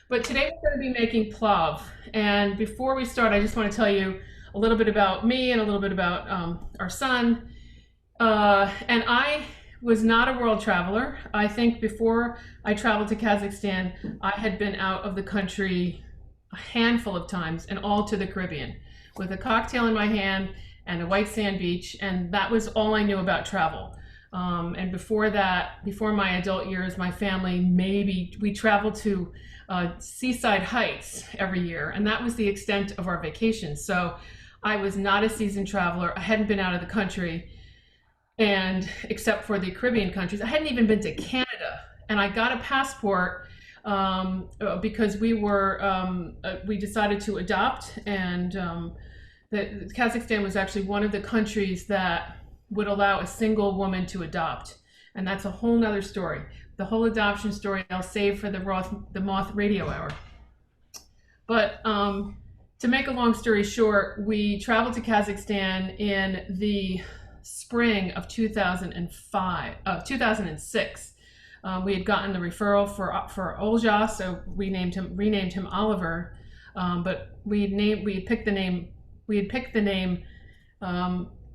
But today we're going to be making Plav. And before we start, I just want to tell you a little bit about me and a little bit about our son. And I was not a world traveler. I think before I traveled to Kazakhstan, I had been out of the country a handful of times and all to the Caribbean with a cocktail in my hand and a white sand beach. And that was all I knew about travel. And before that, before my adult years, my family maybe we traveled to seaside heights every year, and that was the extent of our vacations. So I was not a seasoned traveler. I hadn't been out of the country, and except for the Caribbean countries, I hadn't even been to Canada. And I got a passport because we decided to adopt, and Kazakhstan was actually one of the countries that would allow a single woman to adopt. And that's a whole nother story. The whole adoption story I'll save for the Moth Radio Hour. But to make a long story short, we traveled to Kazakhstan in the spring of 2006. We had gotten the referral for Olja, so we renamed him Oliver. But we had picked the name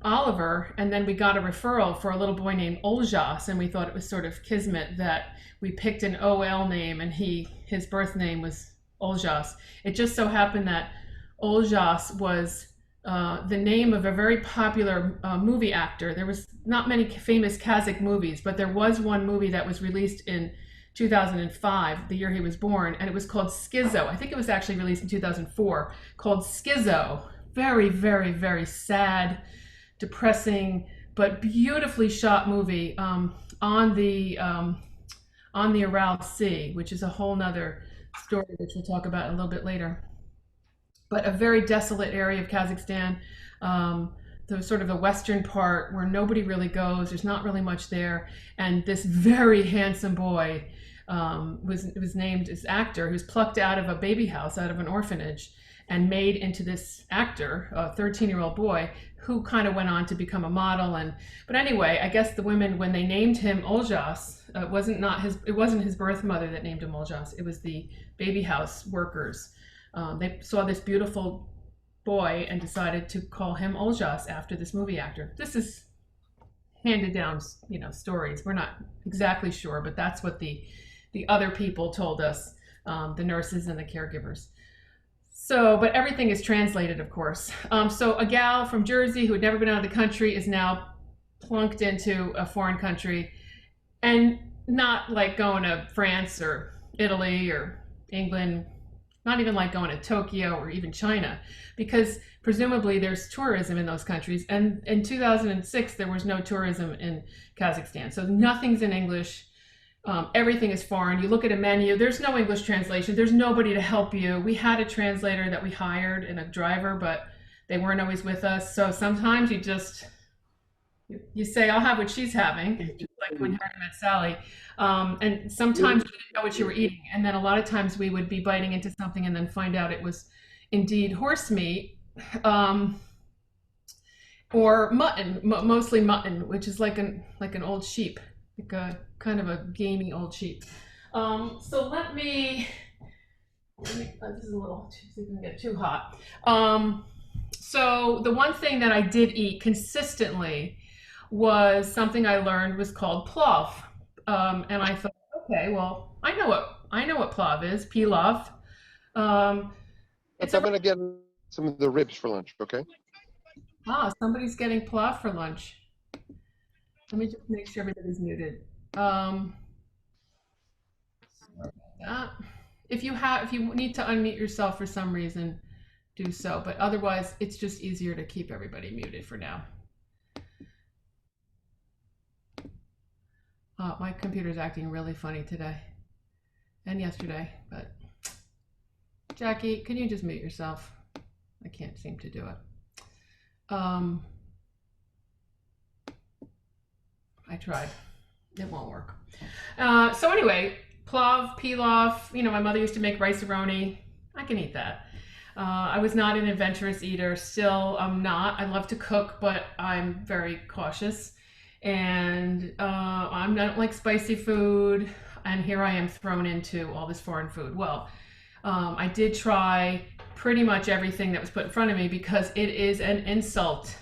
Oliver, and then we got a referral for a little boy named Oljas, and we thought it was sort of kismet that we picked an OL name, and his birth name was Oljas. It just so happened that Oljas was the name of a very popular movie actor. There was not many famous Kazakh movies, but there was one movie that was released in 2005, the year he was born, and it was called Schizo. I think it was actually released in 2004, called Schizo. Very, very, very sad, depressing, but beautifully shot movie on the Aral Sea, which is a whole nother story which we'll talk about a little bit later. But a very desolate area of Kazakhstan, the sort of the western part where nobody really goes. There's not really much there, and this very handsome boy was named as actor. He was plucked out of a baby house, out of an orphanage, and made into this actor, a 13-year-old boy, who kind of went on to become a model. But anyway, I guess the women, when they named him Oljas, it wasn't his birth mother that named him Oljas. It was the baby house workers. They saw this beautiful boy and decided to call him Oljas after this movie actor. This is handed down, stories. We're not exactly sure, but that's what the other people told us, the nurses and the caregivers. So, but everything is translated, of course. So a gal from Jersey who had never been out of the country is now plunked into a foreign country, and not like going to France or Italy or England, not even like going to Tokyo or even China, because presumably there's tourism in those countries. And in 2006, there was no tourism in Kazakhstan. So nothing's in English. Everything is foreign. You look at a menu, there's no English translation. There's nobody to help you. We had a translator that we hired and a driver, but they weren't always with us. So sometimes you say, I'll have what she's having, like when Harry Met Sally. And sometimes you didn't know what you were eating. And then a lot of times we would be biting into something and then find out it was indeed horse meat, or mutton, mostly mutton, which is like an old sheep, like a kind of a gamey old sheep. So this is a little, see if we can get too hot. So the one thing that I did eat consistently was something I learned was called Plav. And I thought, okay, well, I know what Plav is, Pilaf. Look, I'm gonna get some of the ribs for lunch, okay? Somebody's getting Plav for lunch. Let me just make sure everybody's muted. Sorry about that. If you need to unmute yourself for some reason, do so. But otherwise, it's just easier to keep everybody muted for now. My computer's acting really funny today and yesterday, but Jackie, can you just mute yourself? I can't seem to do it. I tried. It won't work. So anyway, pilaf, my mother used to make rice-a-roni. I can eat that. I was not an adventurous eater. Still, I'm not. I love to cook, but I'm very cautious. And I don't like spicy food. And here I am thrown into all this foreign food. Well, I did try pretty much everything that was put in front of me because it is an insult.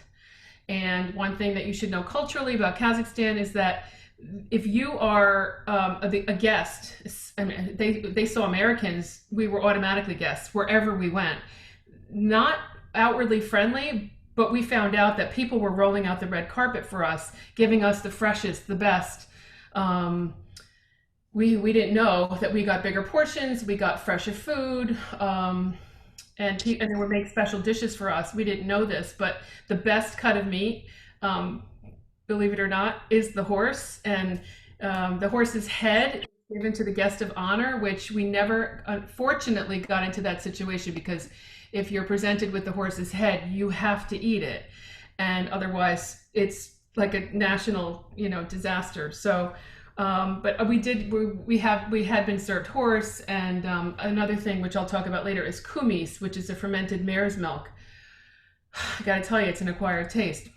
And one thing that you should know culturally about Kazakhstan is that if you are a guest, I mean, they saw Americans, we were automatically guests wherever we went. Not outwardly friendly, but we found out that people were rolling out the red carpet for us, giving us the freshest, the best. We didn't know that we got bigger portions, we got fresher food, and they would make special dishes for us. We didn't know this, but the best cut of meat, believe it or not, is the horse, and the horse's head is given to the guest of honor, which we never, unfortunately, got into that situation because if you're presented with the horse's head, you have to eat it, and otherwise, it's like a national, disaster. So. But we had been served horse, and another thing which I'll talk about later is kumis, which is a fermented mare's milk. I gotta tell you, it's an acquired taste.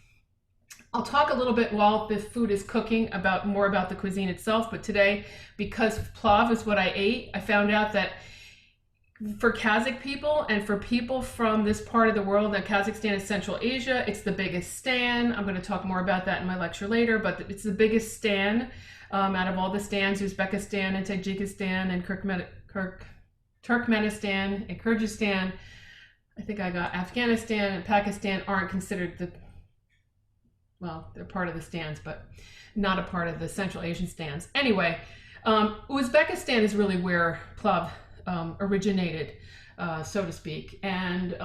I'll talk a little bit while the food is cooking more about the cuisine itself, but today, because plav is what I ate, I found out that for Kazakh people and for people from this part of the world, that Kazakhstan is Central Asia, it's the biggest stan. I'm going to talk more about that in my lecture later, but it's the biggest stan. Out of all the stans, Uzbekistan and Tajikistan and Turkmenistan and Kyrgyzstan, I think I got Afghanistan and Pakistan aren't considered they're part of the stans, but not a part of the Central Asian stans. Anyway, Uzbekistan is really where plav originated, so to speak, and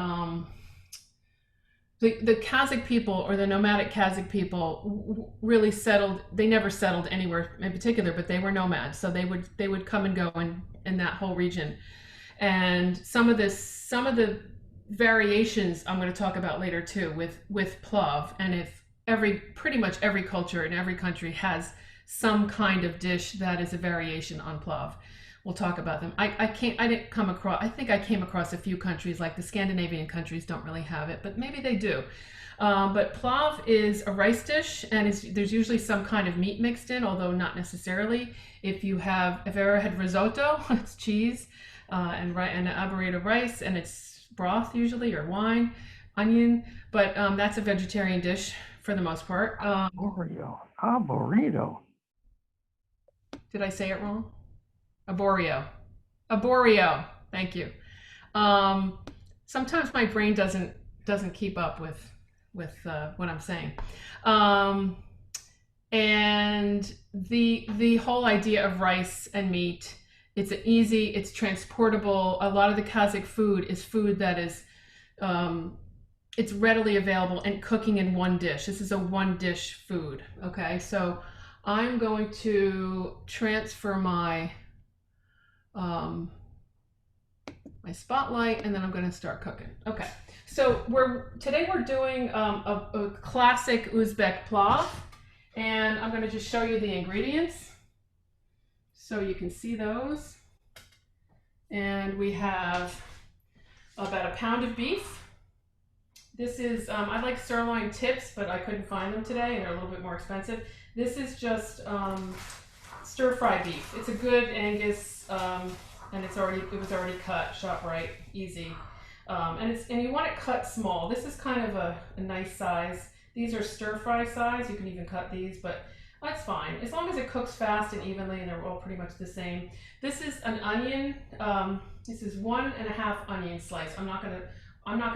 the Kazakh people, or the nomadic Kazakh people, really settled. They never settled anywhere in particular, but they were nomads, so they would come and go in that whole region. And some of the variations I'm going to talk about later too with plav. And if pretty much every culture in every country has some kind of dish that is a variation on plav. We'll talk about them. I think I came across a few countries, like the Scandinavian countries don't really have it, but maybe they do. But plav is a rice dish, and there's usually some kind of meat mixed in, although not necessarily. If you ever had risotto, it's cheese and an arboreto rice, and it's broth usually, or wine, onion, but that's a vegetarian dish for the most part. Arboreto. Did I say it wrong? Arboreto. Thank you. Sometimes my brain doesn't keep up with what I'm saying. And the whole idea of rice and meat, it's transportable. A lot of the Kazakh food is food that is it's readily available and cooking in one dish. This is a one dish food. Okay, so I'm going to transfer my spotlight, and then I'm going to start cooking. Okay, so today we're doing a classic Uzbek plav, and I'm going to just show you the ingredients so you can see those. And we have about a pound of beef. This is I like sirloin tips, but I couldn't find them today, and they're a little bit more expensive. This is just stir-fry beef. It's a good Angus, and it was already cut, shop right, easy. And you want it cut small. This is kind of a nice size. These are stir-fry size. You can even cut these, but that's fine as long as it cooks fast and evenly, and they're all pretty much the same. This is an onion. This is 1.5 onion slice. I'm not gonna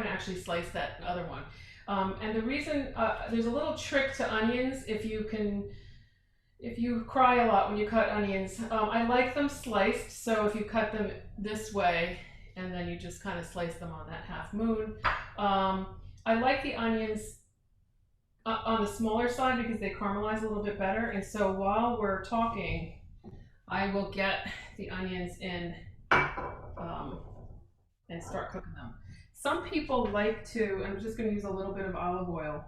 actually slice that other one. And the reason there's a little trick to onions. If you cry a lot when you cut onions, I like them sliced. So if you cut them this way, and then you just kind of slice them on that half moon. I like the onions on the smaller side because they caramelize a little bit better. And so while we're talking, I will get the onions in and start cooking them. Some people like to, I'm just going to use a little bit of olive oil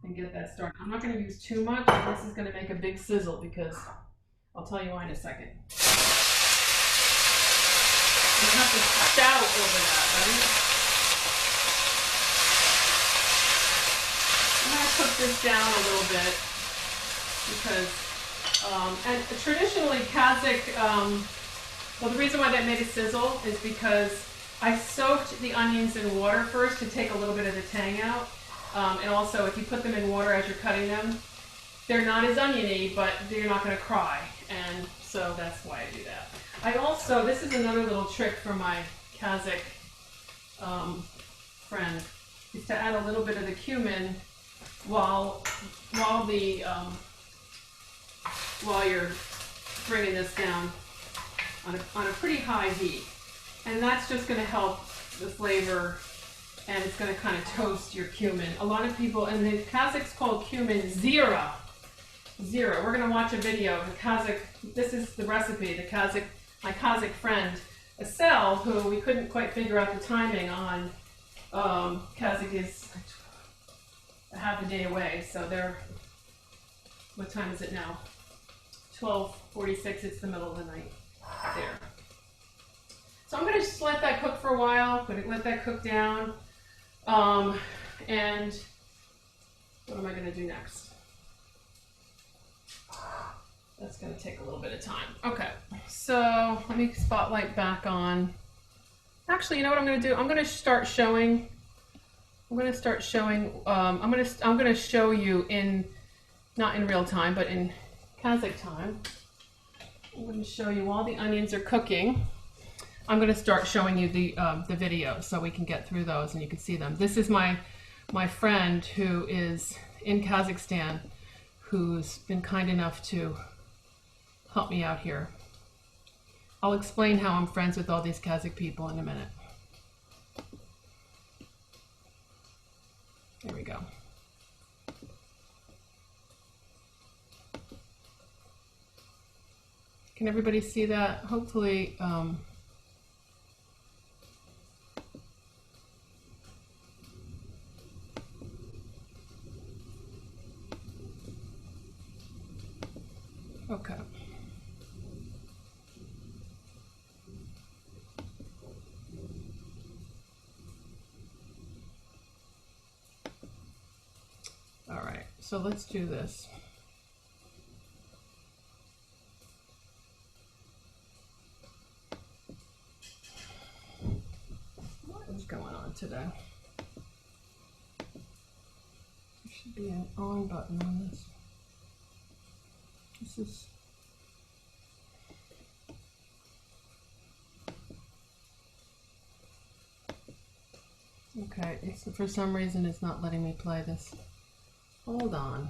and get that started. I'm not going to use too much. This is going to make a big sizzle because I'll tell you why in a second. You have to shout over that, right? I'm going to cook this down a little bit because, and traditionally Kazakh Well, the reason why that made it sizzle is because I soaked the onions in water first to take a little bit of the tang out. And also, if you put them in water as you're cutting them, they're not as oniony, but they're not going to cry. And so that's why I do that. I also, this is another little trick for my Kazakh friend, is to add a little bit of the cumin while you're bringing this down on a pretty high heat. And that's just going to help the flavor, and it's going to kind of toast your cumin. A lot of people, and the Kazakhs call cumin zira. Zira. We're going to watch a video of the Kazakh. This is the recipe. My Kazakh friend, Asel, who we couldn't quite figure out the timing on. Kazakh is a half a day away, so they're, what time is it now? 12:46, it's the middle of the night there. So I'm going to just let that cook for a while, let that cook down, and what am I going to do next? That's going to take a little bit of time. Okay, so let me spotlight back on. Actually, you know what I'm going to do? I'm going to start showing. I'm going to show you in, not in real time, but in Kazakh time. I'm going to show you while the onions are cooking. I'm going to start showing you the video so we can get through those and you can see them. This is my friend who is in Kazakhstan, who's been kind enough to help me out here. I'll explain how I'm friends with all these Kazakh people in a minute. There we go. Can everybody see that? Hopefully, okay. All right, so let's do this. What is going on today? There should be an on button on this. This is... Okay, it's, for some reason it's not letting me play this. Hold on.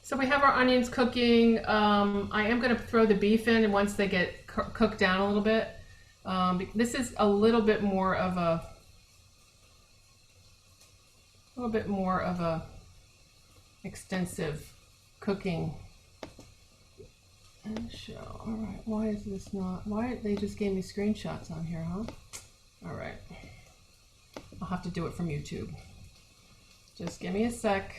So we have our onions cooking. I am going to throw the beef in, and once they get cooked down a little bit. This is a little bit more of a extensive cooking show. All right, why is this not? Why they just gave me screenshots on here, huh? All right. I'll have to do it from YouTube. Just give me a sec.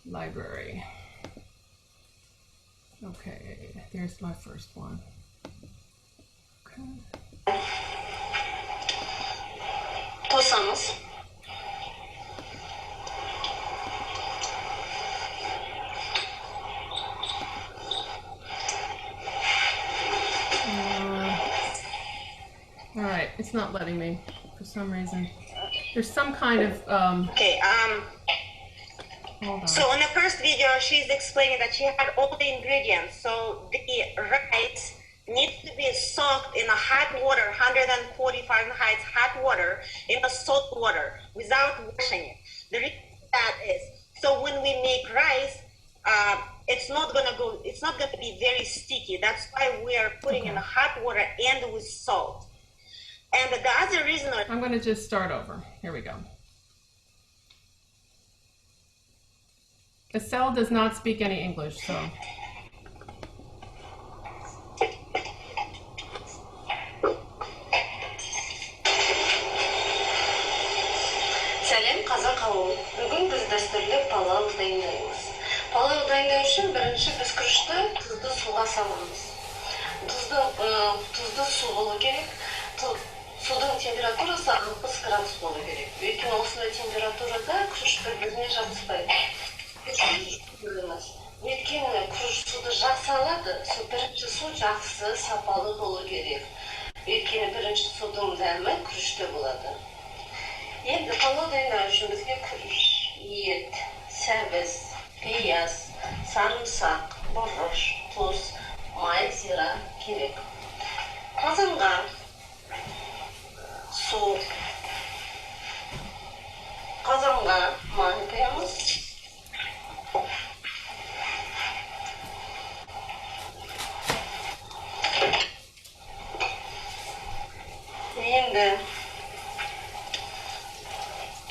Library. Okay, there's my first one. Okay. Tosamız. All right, it's not letting me for some reason. There's some kind of Okay. Hold on. So on the first video, she's explaining that she had all the ingredients. So the rice needs to be soaked in a hot water, 140 Fahrenheit hot water, in a salt water without washing it. The reason that is, so when we make rice, it's not gonna be very sticky. That's why we are putting in a hot water and with salt. And the other reason, I'm gonna just start over. Here we go. Estelle does not speak any English, so. Сәлем қазақ қауым. Бүгін біз дәстүрлі палау дайындаймыз. Палау дайындау үшін бірінші біз күрішті тұзды суға саламыз. Тұзды су болу керек. Судың температурасы 60 градус болу керек. Өйткені осындай температурада күріштер біріне жабыспайды. Өйткені күріш суды жақсы алады. Бірінші су жақсы, сапалы болу керек. Өйткені бірінші судың дәмі күріште болады. Енді палау дайындау үшін бізге күріш, ет, сәбіз, пияз, sarımsak, бұрыш, тұз, май, зира керек. Қазанға су, қазанға май құямыз. Енді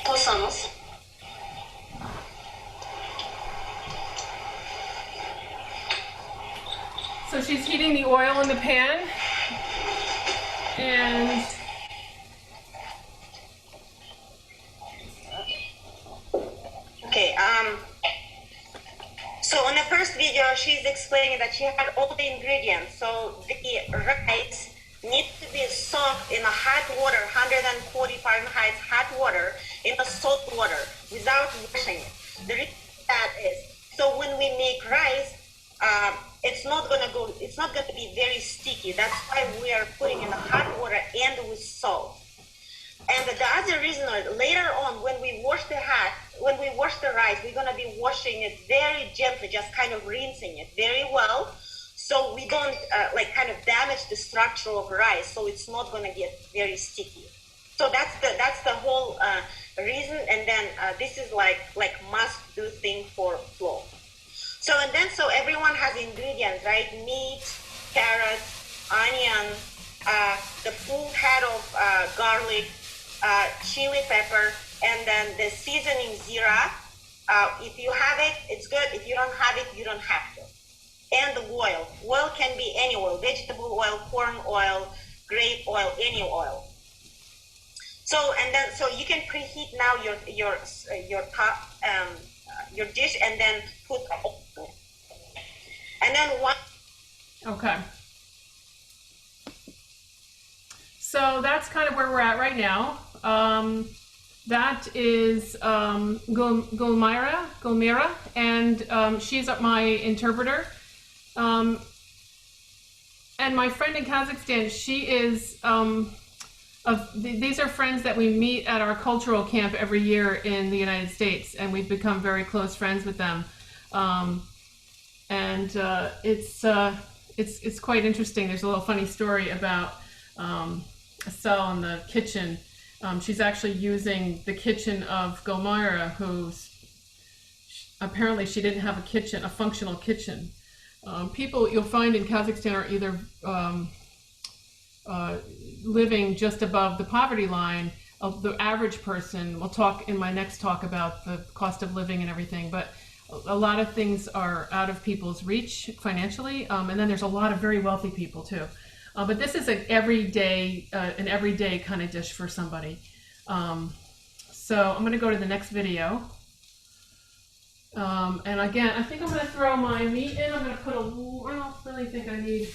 қосамыз. So she's heating the oil in the pan, and Okay, so on the first video, she's explaining that she had all the ingredients. So the rice needs to be soaked in a hot water, 140 Fahrenheit hot water, in a salt water, without washing it. The reason that is, so when we make rice, it's not gonna be very sticky. That's why we are putting in the hot water and with salt. And the other reason is later on when we wash the rice, we're gonna be washing it very gently, just kind of rinsing it very well, so we don't kind of damage the structure of rice, so it's not gonna get very sticky. So that's the whole reason. And then this is like must do thing for Plav. So everyone has ingredients, right? Meat, carrots, onion, the full head of garlic, chili pepper, and then the seasoning zira. If you have it, it's good. If you don't have it, you don't have to. And the oil. Oil can be any oil: vegetable oil, corn oil, grape oil, any oil. So you can preheat now your dish, and then put oil. And then one. okay. So that's kind of where we're at right now. That is Gulmira, and she's my interpreter. And my friend in Kazakhstan, she is, these are friends that we meet at our cultural camp every year in the United States, and we've become very close friends with them. It's quite interesting. There's a little funny story about a cell in the kitchen. She's actually using the kitchen of Gulmira, who's apparently she didn't have a functional kitchen. People you'll find in Kazakhstan are either living just above the poverty line. The average person, we'll talk in my next talk about the cost of living and everything, but a lot of things are out of people's reach financially, and then there's a lot of very wealthy people too. But this is an everyday kind of dish for somebody. So I'm going to go to the next video. And again, I think I'm going to throw my meat in. I'm going to put I don't really think I need,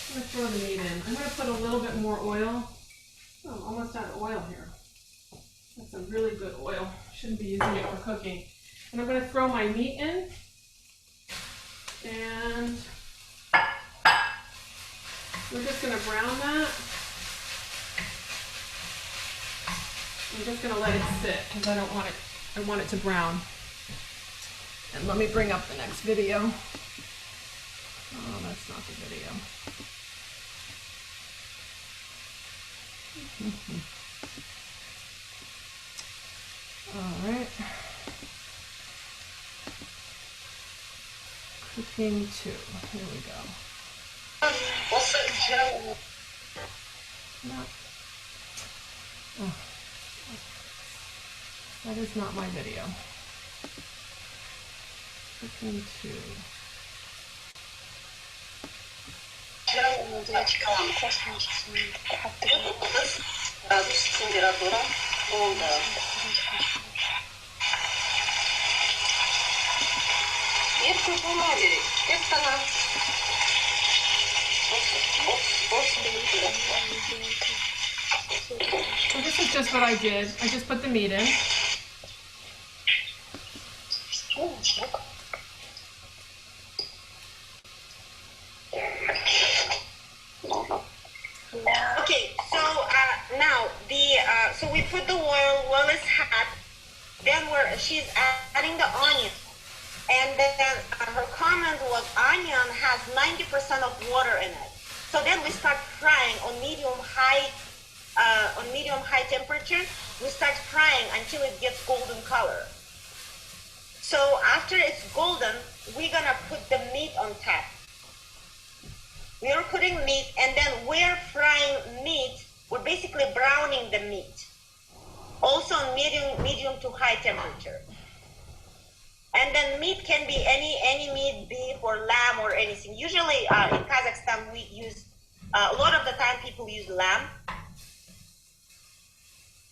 I'm going to throw the meat in. I'm going to put a little bit more oil. Oh, I'm almost out of oil here. That's a really good oil. Shouldn't be using it for cooking. And I'm going to throw my meat in. And we're just going to brown that. I'm just going to let it sit because I don't want it, I want it to brown. And let me bring up the next video. Oh, that's not the video. All right. Cooking 2. Here we go. Not, oh, that is not my video. Cooking 2. So this is just what I did. I just put the meat in. then her comment was onion has 90% of water in it. So then we start frying on medium-high temperature. We start frying until it gets golden color. So after it's golden, we're gonna put the meat on top. We're putting meat, and then we're frying meat. We're basically browning the meat, also on medium to high temperature. And then meat can be any meat, beef or lamb or anything. Usually in Kazakhstan, we use, a lot of the time people use lamb.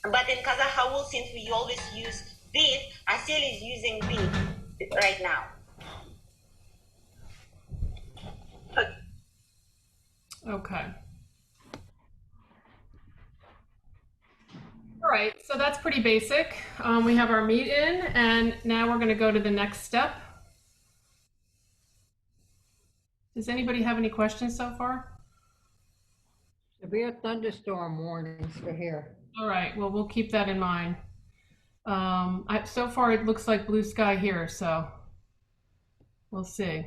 But in Kazakh, since we always use beef, Asil is using beef right now. Okay. All right, so that's pretty basic. We have our meat in, and now we're going to go to the next step. Does anybody have any questions so far? There'll be a thunderstorm warnings for here. All right, well, we'll keep that in mind. So far, it looks like blue sky here, so we'll see.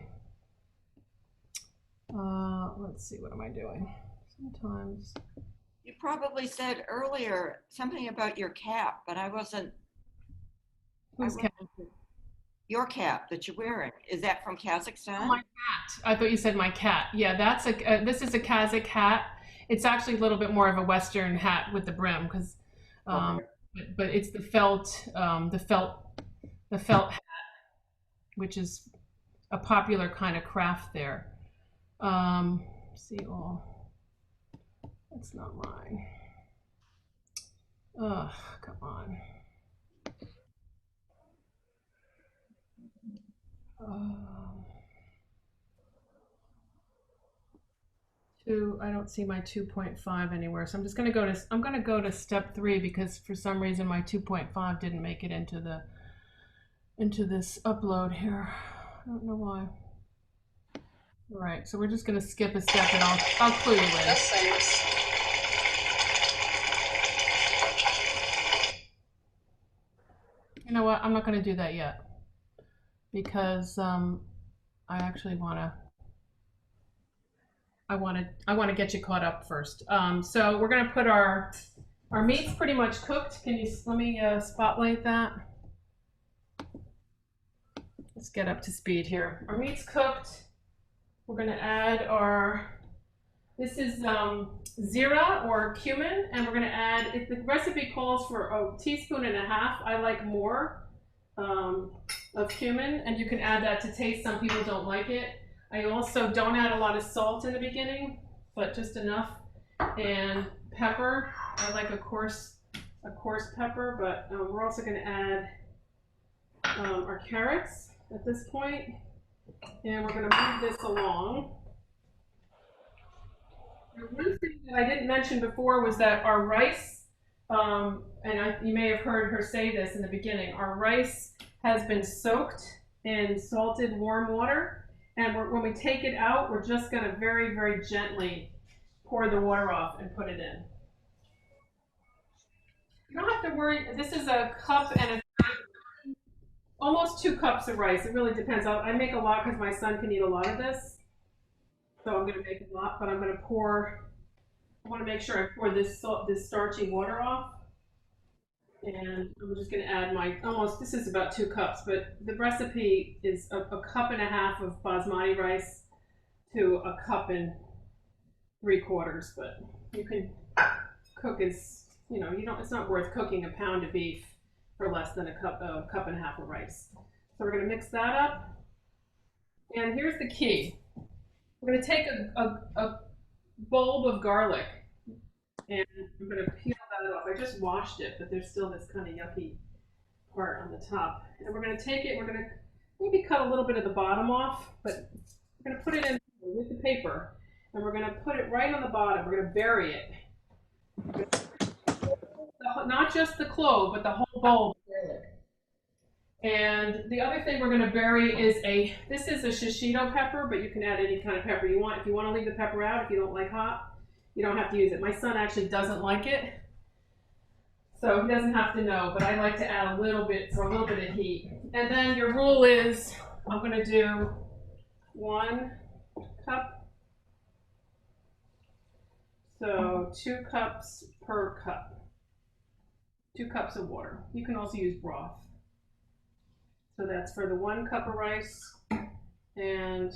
Let's see, what am I doing? Sometimes. You probably said earlier something about your cap, but I wasn't. Whose cap? Your cap that you're wearing, is that from Kazakhstan? My cat. I thought you said my cat. Yeah, that's this is a Kazakh hat. It's actually a little bit more of a Western hat with the brim, because, but it's the felt hat, which is a popular kind of craft there. See all. That's not mine. Ugh, come on. I don't see my 2.5 anywhere, so I'm just going to go to step 3, because for some reason my 2.5 didn't make it into this upload here. I don't know why. All right, so we're just going to skip a step, and I'll clue you in. You know what? I'm not going to do that yet, because I actually want to get you caught up first. So we're going to put our meat's pretty much cooked. Can you let me spotlight that? Let's get up to speed here. Our meat's cooked. We're going to add this is zira or cumin, and we're going to add, if the recipe calls for a teaspoon and a half, I like more of cumin, and you can add that to taste. Some people don't like it. I also don't add a lot of salt in the beginning, but just enough. And pepper, I like a coarse pepper, but we're also going to add our carrots at this point. And we're going to move this along. And one thing that I didn't mention before was that our rice, you may have heard her say this in the beginning, our rice has been soaked in salted warm water. And when we take it out, we're just going to very, very gently pour the water off and put it in. You don't have to worry. This is a cup and almost 2 cups of rice. It really depends. I make a lot because my son can eat a lot of this. So I'm going to make a lot, but I'm going to I want to make sure I pour this starchy water off. And I'm just going to add this is about 2 cups, but the recipe is a cup and a half of basmati rice to a cup and 3/4, but you can cook it's not worth cooking a pound of beef for less than a cup and a half of rice. So we're going to mix that up. And here's the key. We're going to take a bulb of garlic, and I'm going to peel that off. I just washed it, but there's still this kind of yucky part on the top. And we're going to take it, we're going to maybe cut a little bit of the bottom off, but we're going to put it in with the paper, and we're going to put it right on the bottom. We're going to bury it. Not just the clove, but the whole bulb of garlic. And the other thing we're going to bury is this is a shishito pepper, but you can add any kind of pepper you want. If you want to leave the pepper out, if you don't like hot, you don't have to use it. My son actually doesn't like it, so he doesn't have to know, but I like to add a little bit for a little bit of heat. And then your rule is I'm gonna do 1 cup. So 2 cups per cup. 2 cups of water. You can also use broth. So that's for the 1 cup of rice. And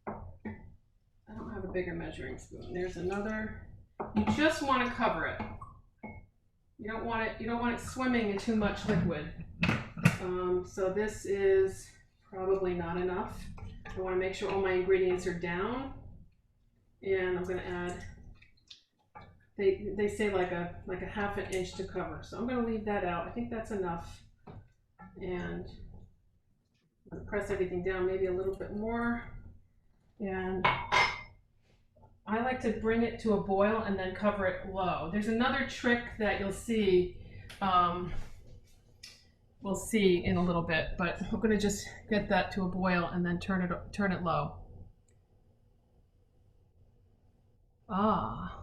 I don't have a bigger measuring spoon. There's another. You just want to cover it. You don't want it swimming in too much liquid. So this is probably not enough. I want to make sure all my ingredients are down. And I'm going to add, they say like a half an inch to cover. So I'm going to leave that out. I think that's enough. And I'm going to press everything down maybe a little bit more. And I like to bring it to a boil and then cover it low. There's another trick that you'll see, we'll see in a little bit, but we're going to just get that to a boil and then turn it low. Ah,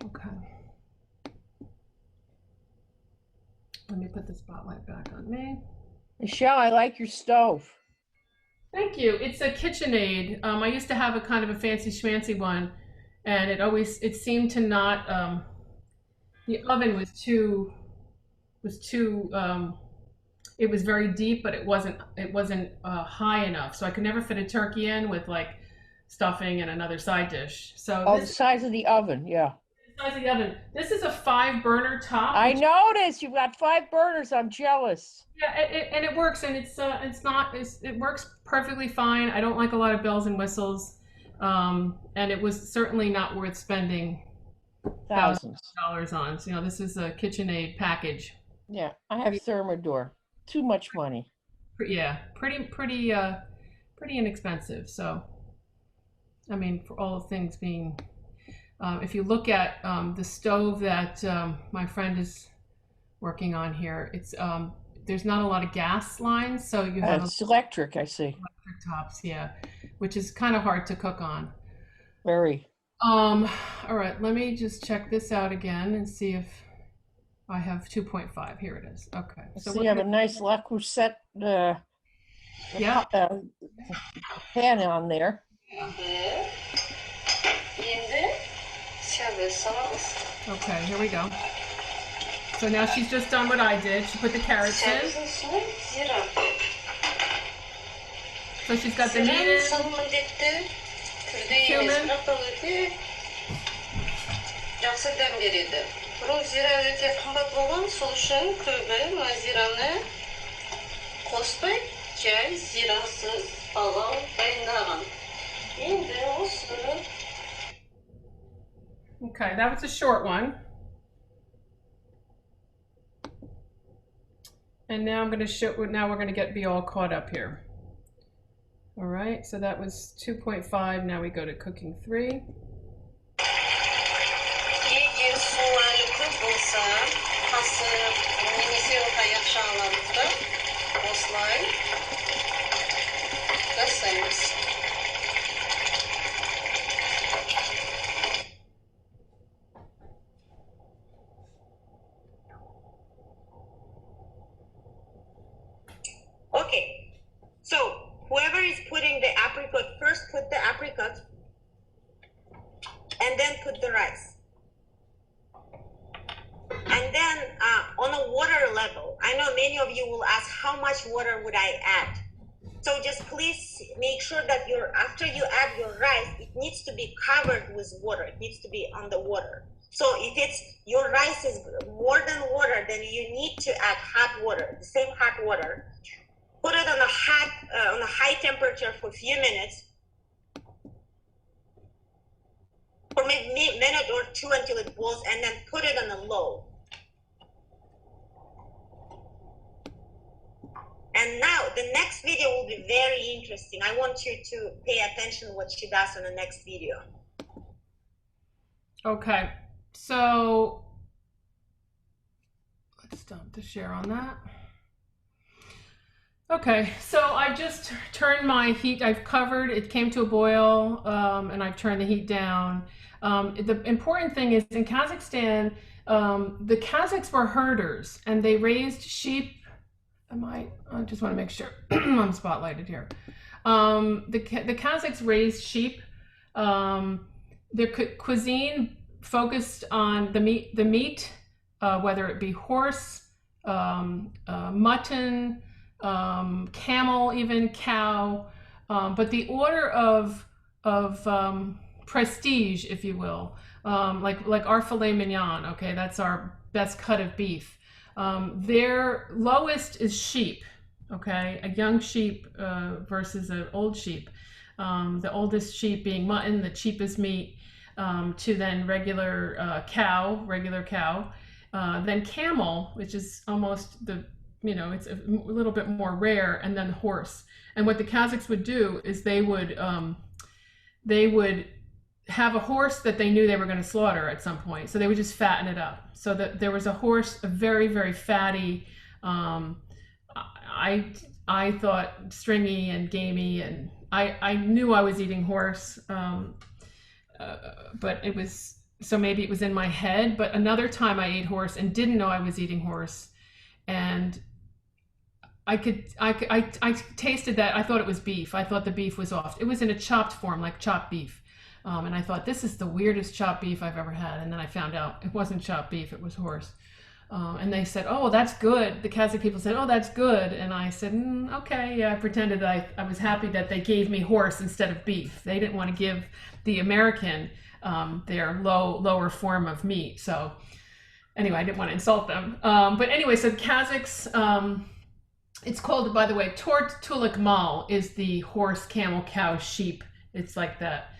okay. Let me put the spotlight back on me. Michelle, I like your stove. Thank you. It's a KitchenAid. I used to have a kind of a fancy schmancy one, and it seemed to not, the oven was too, it was very deep, but it wasn't high enough. So I could never fit a turkey in with like stuffing and another side dish. So Oh, the size of the oven, yeah. the size of the oven. This is a 5-burner top. I noticed you've got 5 burners. I'm jealous. Yeah, and it works, and it works perfectly fine. I don't like a lot of bells and whistles, and it was certainly not worth spending Thousands. $1,000 on. So, this is a KitchenAid package. Yeah, I have Thermador. Too much money. Yeah, pretty inexpensive. So, I mean, for all the things being, if you look at the stove that my friend is working on here, it's there's not a lot of gas lines, so you have It's electric, I see. electric tops, yeah, which is kind of hard to cook on. Very. All right, let me just check this out again and see if I have 2.5. Here it is. Okay. So you have a nice Le Creuset Yeah. pan on there. Okay, here we go. So now she's just done what I did. She put the carrots in. So she's got the meat in, cumin. 그리고 지라 이렇게 한번 солушын көбі зираны қоспай жай зирасыз балау дайындаған. Енді осы. Okay, that was a short one. And now I'm going to show, now we're going to be all caught up here. All right, so that was 2.5. Now we go to cooking 3. Болса, қасы немесе қаяқ шағаларды осылай жасаймыз. Okay, so whoever is putting the apricot, first put the apricot and then put the rice. And then on a water level, I know many of you will ask, how much water would I add? So just please make sure that after you add your rice, it needs to be covered with water. It needs to be on the water. So if your rice is more than water, then you need to add hot water, the same hot water. Put it on a high temperature for a few minutes, for maybe a minute or 2 until it boils, and then put it on a low. And now the next video will be very interesting. I want you to pay attention what she does on the next video. Okay, so let's stop the share on that. Okay, so I've just turned my heat, I've covered, it came to a boil, and I've turned the heat down. The important thing is in Kazakhstan, the Kazakhs were herders and they raised sheep I just want to make sure I'm spotlighted here. The Kazakhs raised sheep. Their cuisine focused on the meat, whether it be horse, mutton, camel, even cow. But the order of prestige, if you will, like our filet mignon. Okay, that's our best cut of beef. Their lowest is sheep. Okay, a young sheep versus an old sheep. The oldest sheep being mutton, the cheapest meat, to then regular cow, then camel, which is almost it's a little bit more rare, and then horse. And what the Kazakhs would do is they would have a horse that they knew they were going to slaughter at some point, so they would just fatten it up. So that there was a horse, a very, very fatty. I thought stringy and gamey, and I knew I was eating horse, but it was, so maybe it was in my head. But another time I ate horse and didn't know I was eating horse, and I tasted that. I thought it was beef. I thought the beef was off. It was in a chopped form, like chopped beef. And I thought, this is the weirdest chopped beef I've ever had. And then I found out it wasn't chopped beef, it was horse. And they said, oh, that's good. The Kazakh people said, oh, that's good. And I said, okay, yeah, I pretended I was happy that they gave me horse instead of beef. They didn't want to give the American their lower form of meat. So anyway, I didn't want to insult them. But anyway, so the Kazakhs, it's called, by the way, Tort Tulik Mal is the horse, camel, cow, sheep. It's like that.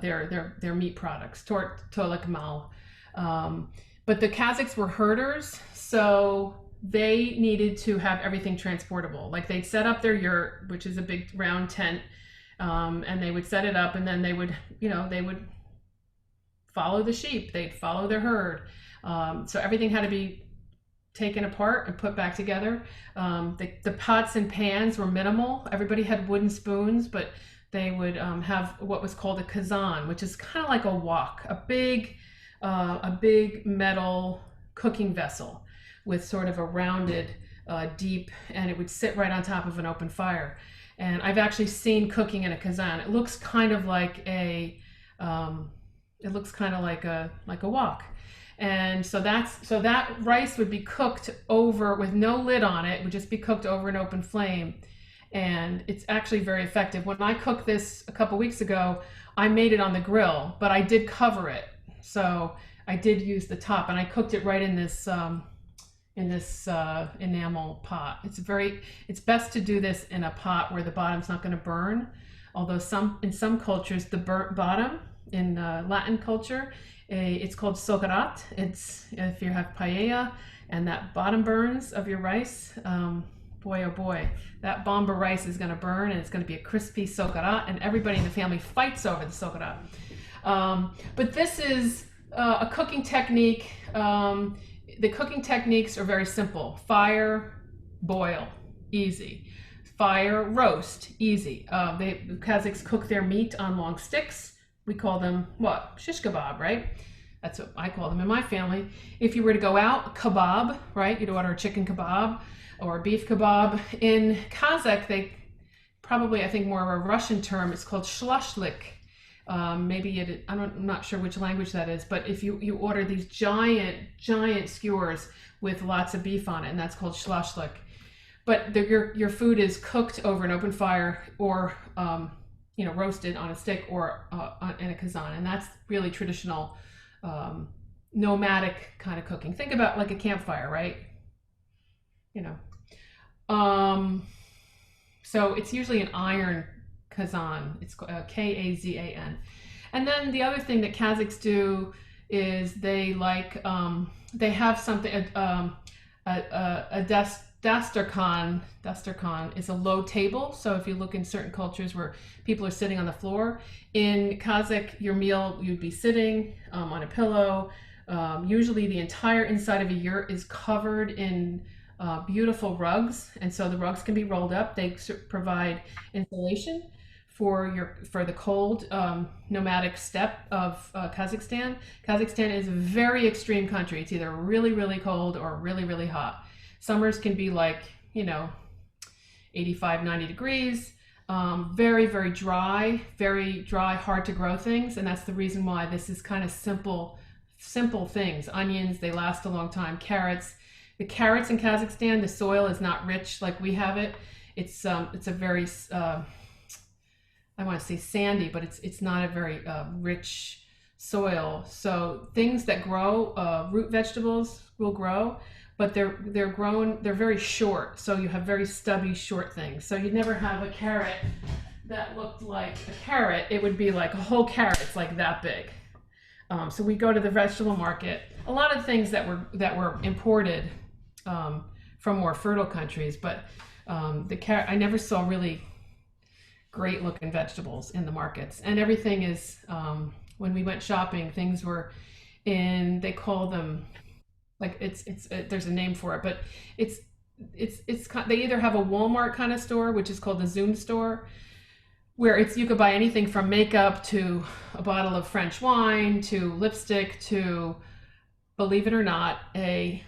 Their meat products, Tort Tulik Mal. But the Kazakhs were herders, so they needed to have everything transportable. Like they'd set up their yurt, which is a big round tent, and they would set it up, and then they would follow the sheep. They'd follow their herd. So everything had to be taken apart and put back together. The pots and pans were minimal. Everybody had wooden spoons, but they would have what was called a kazan, which is kind of like a wok, a big metal cooking vessel with sort of a rounded, deep, and it would sit right on top of an open fire. And I've actually seen cooking in a kazan. It looks kind of like a wok. And so that rice would be cooked over with no lid on it. It would just be cooked over an open flame. And it's actually very effective. When I cooked this a couple weeks ago, I made it on the grill, but I did cover it. So I did use the top, and I cooked it right in this enamel pot. It's best to do this in a pot where the bottom's not going to burn. Although in some cultures, the burnt bottom, in Latin culture, it's called socarat. It's if you have paella and that bottom burns of your rice, boy oh boy, that bomba rice is going to burn, and it's going to be a crispy socarat, and everybody in the family fights over the socarat. But this is a cooking technique. The cooking techniques are very simple. Fire, boil, easy. Fire, roast, easy. The Kazakhs cook their meat on long sticks. We call them, what? Shish kebab, right? That's what I call them in my family. If you were to go out, kebab, right? You'd order a chicken kebab or a beef kebab. In Kazakh, they probably, I think more of a Russian term, it's called shlashlik. I'm not sure which language that is, but if you order these giant skewers with lots of beef on it, and that's called shlashlik. But your food is cooked over an open fire, or roasted on a stick, or in a kazan, and that's really traditional nomadic kind of cooking. Think about like a campfire, right? So it's usually an iron kazan. It's Kazan. And then the other thing that Kazakhs do is they have something, a dasturkhan. Dasturkhan is a low table. So if you look in certain cultures where people are sitting on the floor, in Kazakh, your meal, you'd be sitting on a pillow. Usually the entire inside of a yurt is covered in beautiful rugs, and so the rugs can be rolled up. They provide insulation for the cold nomadic steppe of Kazakhstan. Kazakhstan is a very extreme country. It's either really, really cold or really, really hot. Summers can be like you know, 85, 90 degrees. Very, very dry, hard to grow things. And that's the reason why this is kind of simple things. Onions, they last a long time. Carrots. The carrots in Kazakhstan, the soil is not rich like we have it. It's a very, I want to say sandy, but it's not a very rich soil. So things that grow, root vegetables will grow, but they're very short. So you have very stubby, short things. So you'd never have a carrot that looked like a carrot. It would be like a whole carrot. It's like that big. So we go to the vegetable market. A lot of things that were imported from more fertile countries, but I never saw really great looking vegetables in the markets. And everything is when we went shopping, things were they call them like there's a name for it, but they either have a Walmart kind of store, which is called the Zoom store, where you could buy anything from makeup to a bottle of French wine to lipstick to, believe it or not, a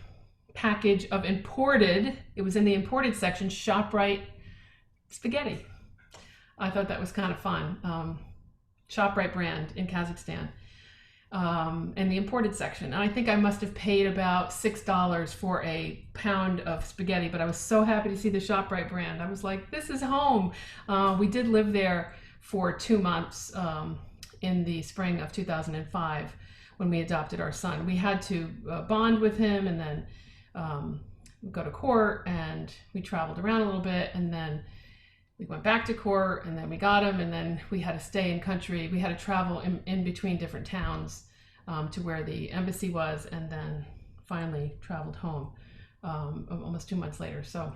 package of imported, it was in the imported section, ShopRite spaghetti. I thought that was kind of fun. ShopRite brand in Kazakhstan. In the imported section. And I think I must have paid about $6 for a pound of spaghetti, but I was so happy to see the ShopRite brand. I was like, this is home. We did live there for 2 months in the spring of 2005 when we adopted our son. We had to bond with him and then go to court, and we traveled around a little bit, and then we went back to court, and then we got him, and then we had to stay in country. We had to travel in between different towns to where the embassy was, and then finally traveled home almost 2 months later. So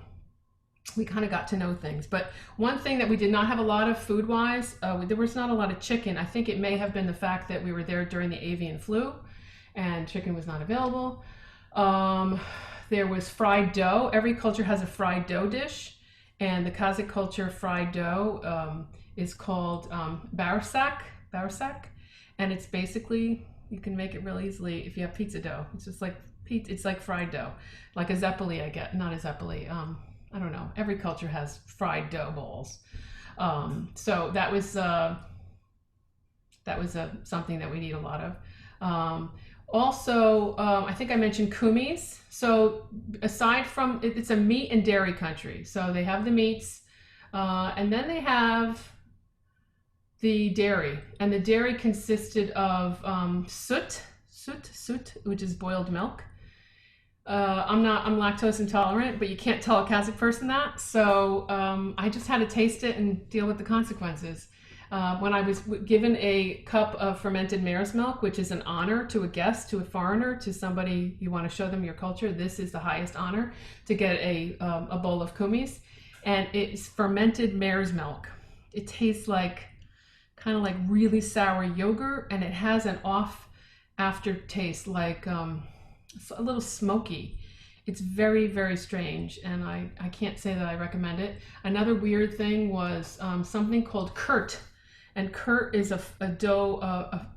we kind of got to know things. But one thing that we did not have a lot of food-wise, there was not a lot of chicken. I think it may have been the fact that we were there during the avian flu, and chicken was not available. There was fried dough. Every culture has a fried dough dish. And the Kazakh culture fried dough is called barsak, and it's basically, you can make it real easily if you have pizza dough. It's just like pizza. It's like fried dough, like a zeppeli. Not a zeppeli. I don't know. Every culture has fried dough balls. So that was something that we need a lot of. Also, I think I mentioned kumis. So aside from, it's a meat and dairy country. So they have the meats, and then they have the dairy. And the dairy consisted of sut, which is boiled milk. I'm lactose intolerant, but you can't tell a Kazakh person that. So I just had to taste it and deal with the consequences. When I was given a cup of fermented mare's milk, which is an honor to a guest, to a foreigner, to somebody you want to show them your culture, this is the highest honor, to get a bowl of kumis. And it's fermented mare's milk. It tastes kind of like really sour yogurt, and it has an off aftertaste, like a little smoky. It's very, very strange, and I can't say that I recommend it. Another weird thing was something called kurt. And kurt is a dough,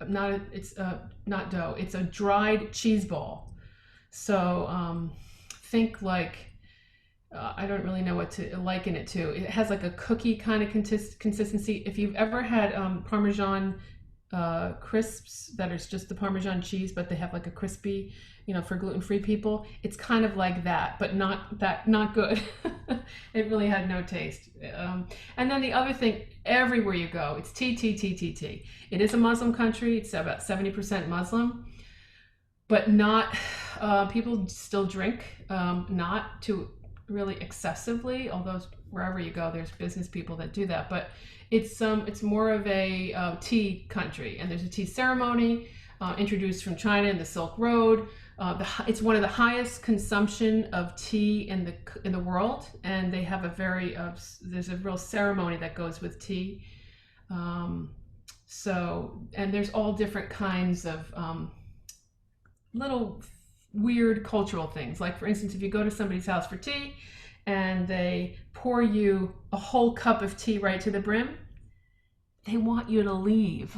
not dough, it's a dried cheese ball. So think like, I don't really know what to liken it to. It has like a cookie kind of consistency. If you've ever had Parmesan crisps that is just the Parmesan cheese, but they have like a crispy, for gluten-free people, it's kind of like that, but not good. It really had no taste. And then the other thing, everywhere you go, it's tea. It is a Muslim country. It's about 70% Muslim, but not, people still drink, not too really excessively, although wherever you go, there's business people that do that, but it's more of a tea country, and there's a tea ceremony introduced from China in the Silk Road. It's one of the highest consumption of tea in the world, and they have there's a real ceremony that goes with tea. And there's all different kinds of little weird cultural things. Like, for instance, if you go to somebody's house for tea and they pour you a whole cup of tea right to the brim, they want you to leave.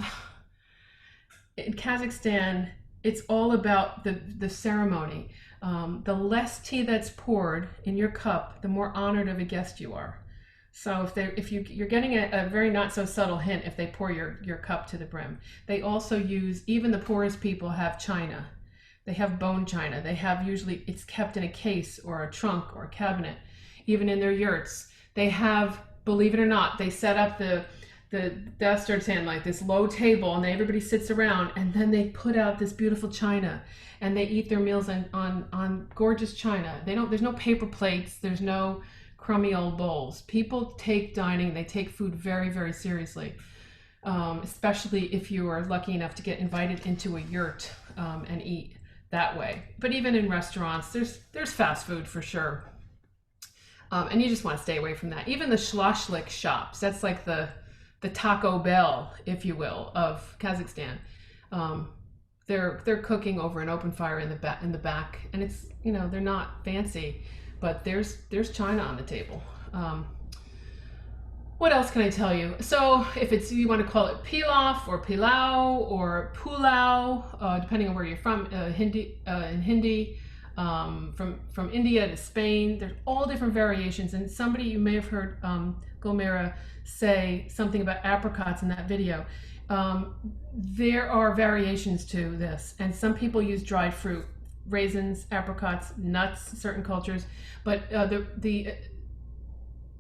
In Kazakhstan, it's all about the ceremony. The less tea that's poured in your cup, the more honored of a guest you are. So you're getting a very not so subtle hint if they pour your cup to the brim. They also use, even the poorest people have china. They have bone china. They have, usually it's kept in a case or a trunk or a cabinet. Even in their yurts, they have, believe it or not, they set up the dasturtan, like this low table, and everybody sits around, and then they put out this beautiful china, and they eat their meals on gorgeous china. There's no paper plates, there's no crummy old bowls. People take dining, they take food very, very seriously, especially if you are lucky enough to get invited into a yurt and eat that way. But even in restaurants, there's fast food for sure. And you just want to stay away from that. Even the shloshlik shops, that's like the Taco Bell, if you will, of Kazakhstan. They're cooking over an open fire in the back, and it's, they're not fancy, but there's china on the table. What else can I tell you? So if you want to call it pilaf or pilau or pulao, depending on where you're from, in Hindi, from India to Spain, there's all different variations. And somebody, you may have heard Gomera say something about apricots in that video. There are variations to this, and some people use dried fruit, raisins, apricots, nuts, certain cultures, but the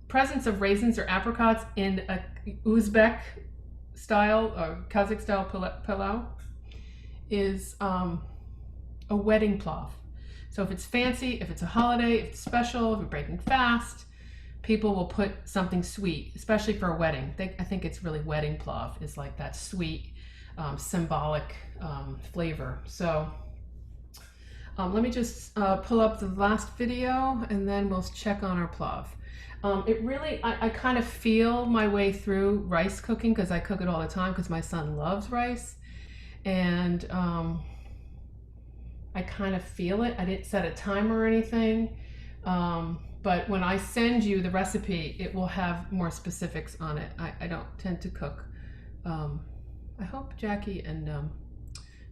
presence of raisins or apricots in a Uzbek style or Kazakh style pilau is a wedding plav. So if it's fancy, if it's a holiday, if it's special, if you're breaking fast, people will put something sweet, especially for a wedding. I think it's really wedding plav is like that sweet, symbolic flavor. So let me just pull up the last video, and then we'll check on our plav. It really, I kind of feel my way through rice cooking because I cook it all the time because my son loves rice, and I kind of feel it. I didn't set a timer or anything, but when I send you the recipe, it will have more specifics on it. I don't tend to cook. I hope Jackie and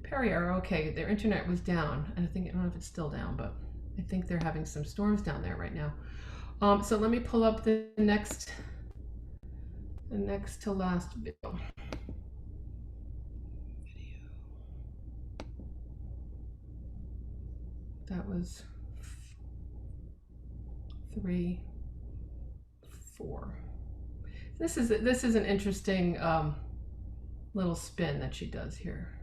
Perry are okay. Their internet was down, and I don't know if it's still down, but I think they're having some storms down there right now. So let me pull up the next to last video. That was 3, 4. This is an interesting little spin that she does here.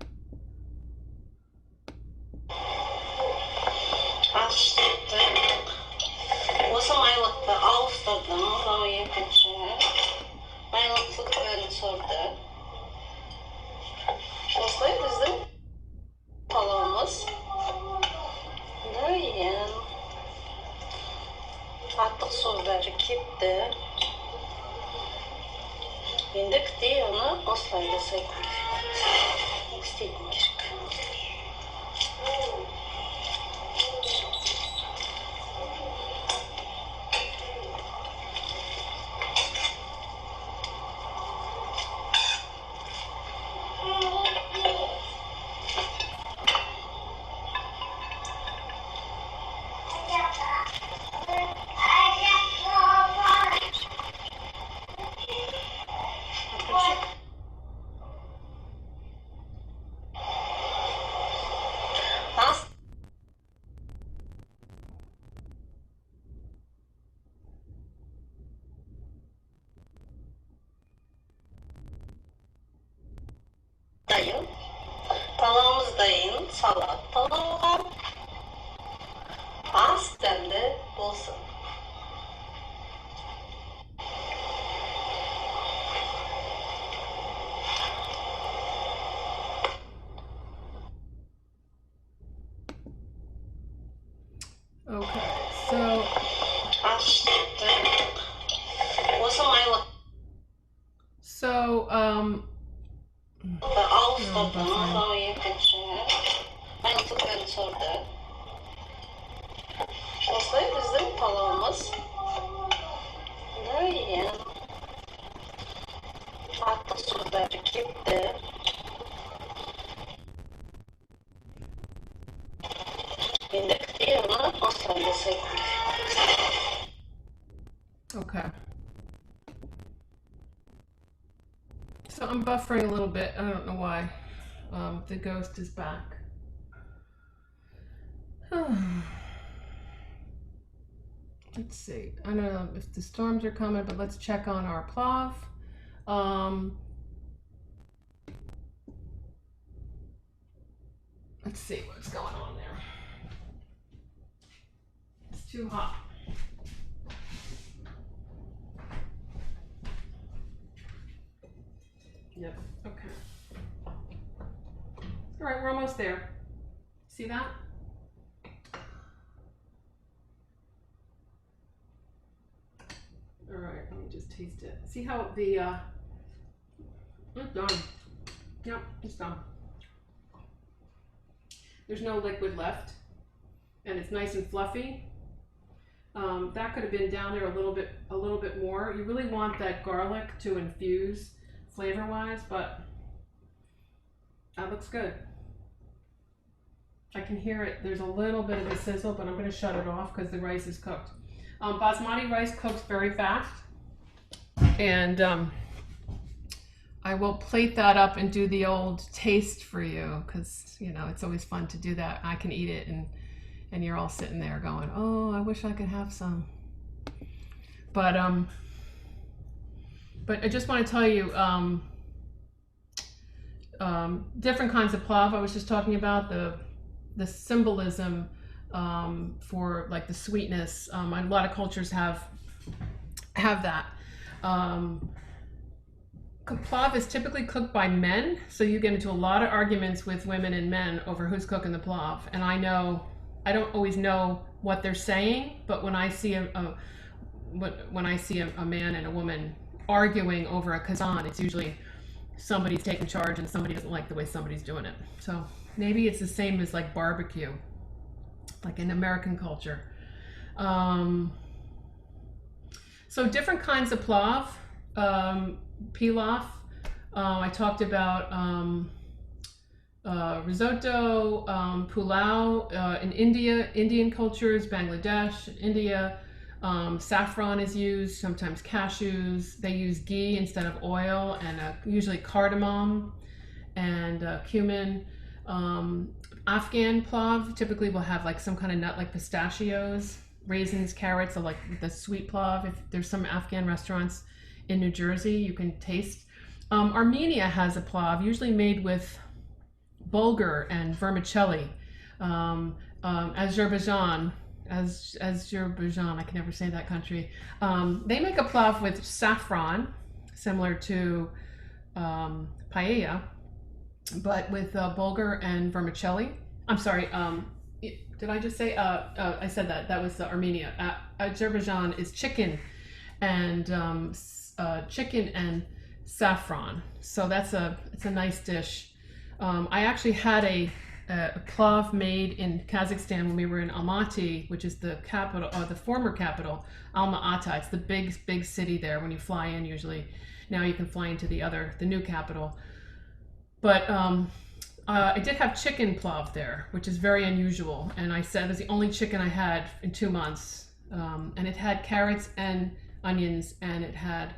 Осы майлықты ауыстырдым, мынау екінші. Майлықтықпен сорды. Осылай біздің палауымыз дайын. Артық сордары кетті. Енді күтей оны осылай жасай көрейік. Істейтін керек. Dayın, palamız dayın, salat palavga, az demde olsun. Okay, so Осы майлық. So Ауыстырдым, мынау екінші. Майлықтықпен сорды. Осылай біздің палауымыз дайын. Артық сордары кетті. birlikte ona pasta desek. Okay. So I'm buffering a little bit. I don't know why. The ghost is back. Let's see. I don't know if the storms are coming, but let's check on our Plav. Let's see what's going on there. It's too hot. Yep, okay. All right, we're almost there. See that? All right, let me just taste it. See how the, it's done. Yep, it's done. There's no liquid left, and it's nice and fluffy. That could have been down there a little bit more. You really want that garlic to infuse flavor-wise, but that looks good. I can hear it. There's a little bit of a sizzle, but I'm going to shut it off because the rice is cooked. Basmati rice cooks very fast, and I will plate that up and do the old taste for you, because you know it's always fun to do that. I can eat it, and you're all sitting there going, "Oh, I wish I could have some." But I just want to tell you, different kinds of Plav. I was just talking about the symbolism for like the sweetness. A lot of cultures have that. Plav is typically cooked by men, so you get into a lot of arguments with women and men over who's cooking the Plav. And I don't always know what they're saying, but when I see a man and a woman arguing over a kazan, it's usually somebody's taking charge and somebody doesn't like the way somebody's doing it. So maybe it's the same as like barbecue, like in American culture. So different kinds of Plav. Pilaf. I talked about risotto, pulao in Indian cultures, Bangladesh, India. Saffron is used, sometimes cashews. They use ghee instead of oil, and usually cardamom and cumin. Afghan Plav typically will have like some kind of nut like pistachios, raisins, carrots, or like the sweet Plav. If there's some Afghan restaurants in New Jersey, you can taste. Armenia has a Plav, usually made with bulgur and vermicelli. Azerbaijan, I can never say that country. They make a Plav with saffron, similar to paella, but with bulgur and vermicelli. I'm sorry, did I just say, I said that was Armenia. Azerbaijan is chicken and saffron. So it's a nice dish. I actually had a Plav made in Kazakhstan when we were in Almaty, which is the capital, or the former capital, Alma-Ata. It's the big city there when you fly in usually. Now you can fly into the new capital. But I did have chicken Plav there, which is very unusual. And I said it was the only chicken I had in 2 months. And it had carrots and onions, and it had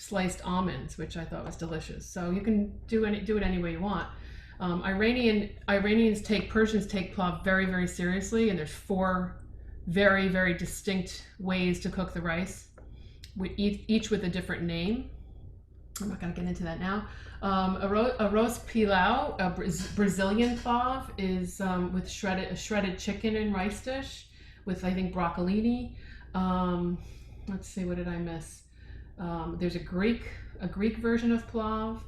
sliced almonds, which I thought was delicious. So you can do it any way you want. Persians take Plav very, very seriously, and there's 4 very, very distinct ways to cook the rice, each with a different name. I'm not going to get into that now. Arroz pilau, a Brazilian Plav, is with shredded chicken and rice dish with, I think, broccolini. Let's see, what did I miss? There's a Greek version of Plav.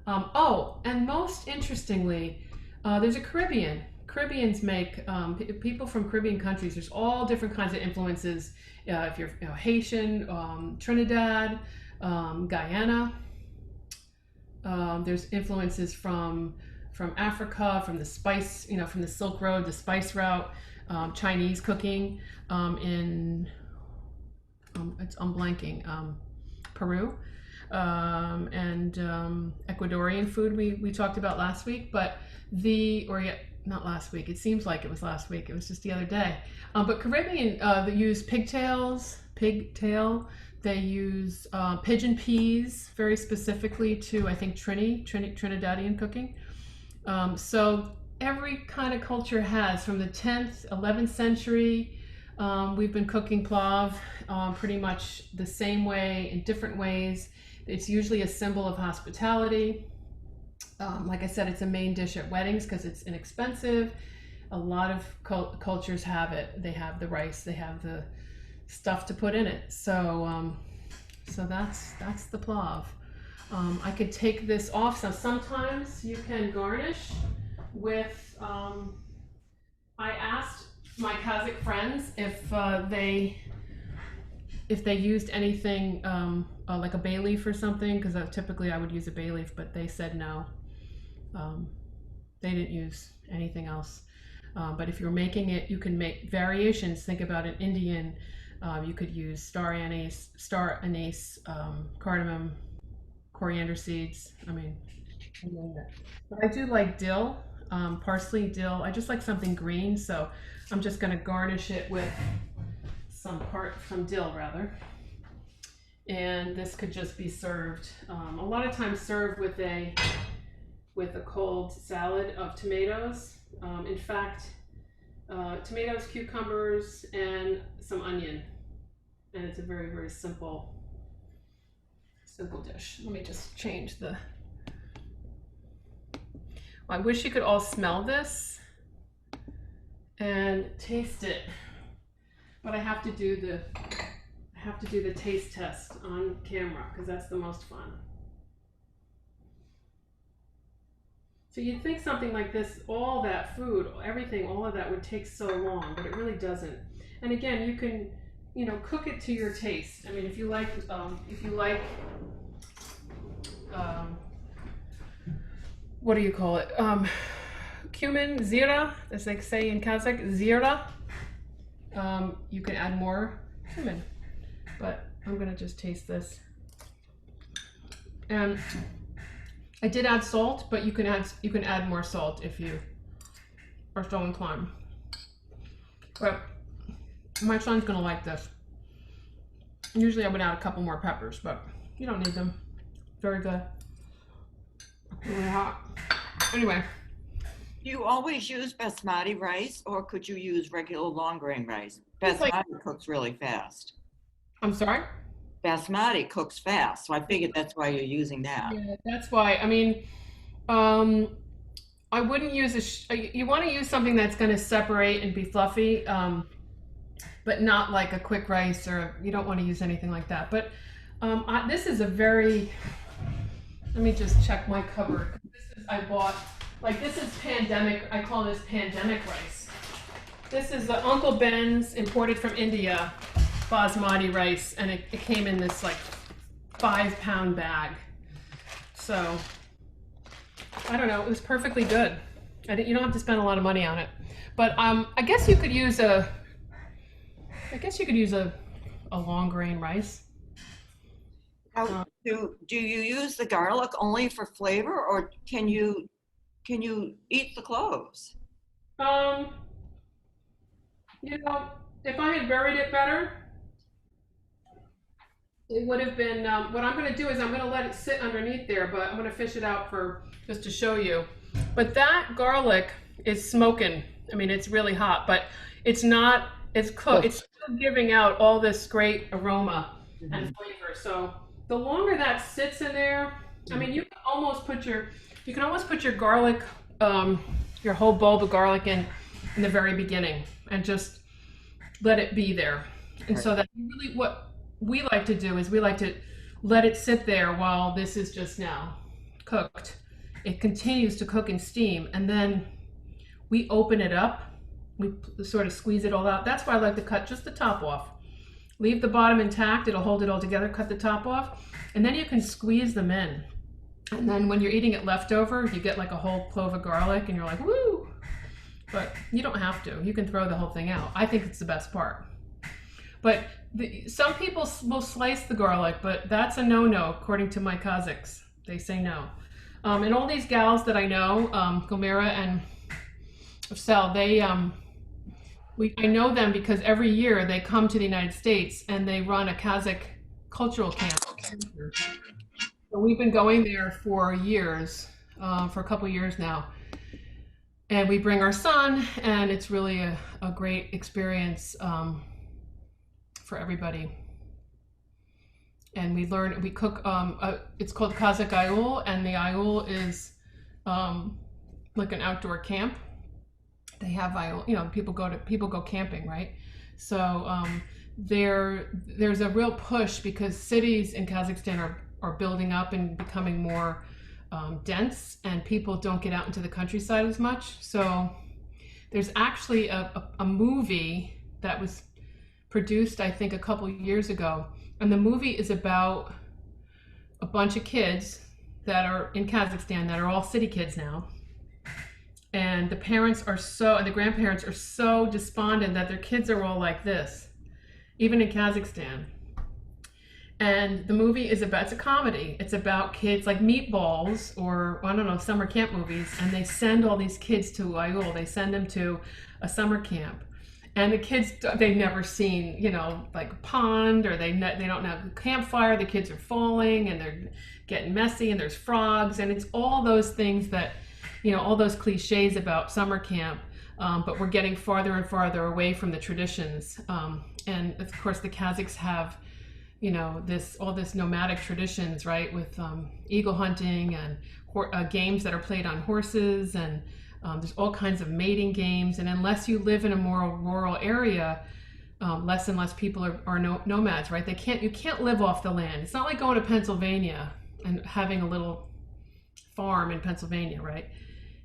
And most interestingly, there's a Caribbean. Caribbeans make, people from Caribbean countries, there's all different kinds of influences. If you're Haitian, Trinidad, Guyana. There's influences from Africa, from the spice, from the Silk Road, the spice route, Chinese cooking, I'm blanking, Peru, and Ecuadorian food we talked about last week, but not last week. It seems like it was last week. It was just the other day. But Caribbean, they use pigtail. They use pigeon peas very specifically to, I think, Trinidadian cooking. So every kind of culture has, from the 10th, 11th century, we've been cooking Plav pretty much the same way in different ways. It's usually a symbol of hospitality. Like I said, it's a main dish at weddings because it's inexpensive. A lot of cultures have it. They have the rice, they have the stuff to put in it. So that's the Plav. I could take this off. So sometimes you can garnish with, I asked my Kazakh friends if they used anything like a bay leaf or something, because typically I would use a bay leaf, but they said no. They didn't use anything else. But if you're making it, you can make variations. Think about an Indian. You could use star anise, cardamom, coriander seeds. I mean, but I do like dill, parsley, dill. I just like something green, so I'm just going to garnish it with some dill rather. And this could just be served. A lot of times served with a cold salad of tomatoes. In fact, tomatoes, cucumbers, and some onion. And it's a very, very simple dish. Let me just change the... I wish you could all smell this and taste it, but I have to do the taste test on camera because that's the most fun. So you'd think something like this, all that food, everything, all of that would take so long, but it really doesn't. And again, you can, cook it to your taste. I mean, if you like, what do you call it? Cumin, zira, as they say in Kazakh, zira. You can add more cumin, but I'm gonna just taste this. And I did add salt, but you can add more salt if you are so inclined. But my son's gonna like this. Usually I would add a couple more peppers, but you don't need them. Very good. Really hot. Anyway. Do you always use basmati rice, or could you use regular long grain rice? Basmati cooks really fast. I'm sorry? Basmati cooks fast, so I figured that's why you're using that. Yeah, that's why. I mean, I wouldn't use you want to use something that's going to separate and be fluffy, but not like a quick rice, or you don't want to use anything like that. But this is a very, let me just check my cupboard. I bought, this is pandemic, I call this pandemic rice. This is the Uncle Ben's imported from India basmati rice, and it came in this 5-pound bag. So I don't know, it was perfectly good. You don't have to spend a lot of money on it. But I guess you could use a long grain rice. How do you use the garlic only for flavor, or can you eat the cloves? If I had buried it better, it would have been, what I'm going to do is I'm going to let it sit underneath there, but I'm going to fish it out just to show you. But that garlic is smoking. I mean, it's really hot, but it's not, it's cooked. It's still giving out all this great aroma and flavor. So the longer that sits in there, I mean, you can almost put your garlic, your whole bulb of garlic in the very beginning and just let it be there. And so that really what we like to do is we like to let it sit there while this is just now cooked. It continues to cook and steam, and then we open it up. We sort of squeeze it all out. That's why I like to cut just the top off. Leave the bottom intact, it'll hold it all together, cut the top off, and then you can squeeze them in. And then when you're eating it leftover, you get a whole clove of garlic and you're like, woo! But you don't have to. You can throw the whole thing out. I think it's the best part. But some people will slice the garlic, but that's a no-no according to my Kazakhs. They say no. And all these gals that I know, Gomera So they I know them because every year they come to the United States and they run a Kazakh cultural camp. So we've been going there for years, for a couple years now. And we bring our son, and it's really a great experience for everybody. And we cook, it's called Kazakh ayul, and the ayul is like an outdoor camp. They have ayul, people go camping, right? So there's a real push because cities in Kazakhstan are building up and becoming more dense, and people don't get out into the countryside as much. So there's actually a movie that was produced, I think, a couple years ago, and the movie is about a bunch of kids that are in Kazakhstan that are all city kids now, and the parents and the grandparents are so despondent that their kids are all like this, even in Kazakhstan. And the movie it's a comedy. It's about kids like Meatballs or, I don't know, summer camp movies. And they send all these kids to Ayul. They send them to a summer camp. And the kids, they've never seen, like a pond, or they don't have a campfire. The kids are falling and they're getting messy, and there's frogs. And it's all those things that, all those cliches about summer camp. But we're getting farther and farther away from the traditions. And of course the Kazakhs have, all this nomadic traditions, right? With eagle hunting and games that are played on horses, and there's all kinds of mating games. And unless you live in a more rural area, less and less people are nomads, right? You can't live off the land. It's not like going to Pennsylvania and having a little farm in Pennsylvania, right?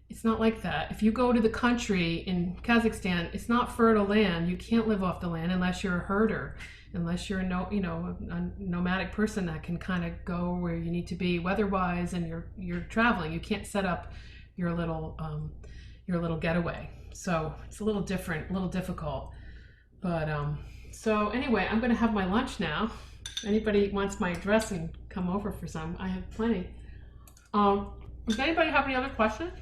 It's not like that. If you go to the country in Kazakhstan, it's not fertile land. You can't live off the land unless you're a herder, unless you're a nomadic person that can kind of go where you need to be weather-wise, and you're traveling. You can't set up your little getaway. So it's a little different, a little difficult. But so anyway, I'm going to have my lunch now. Anybody wants my address and come over for some? I have plenty. Does anybody have any other questions?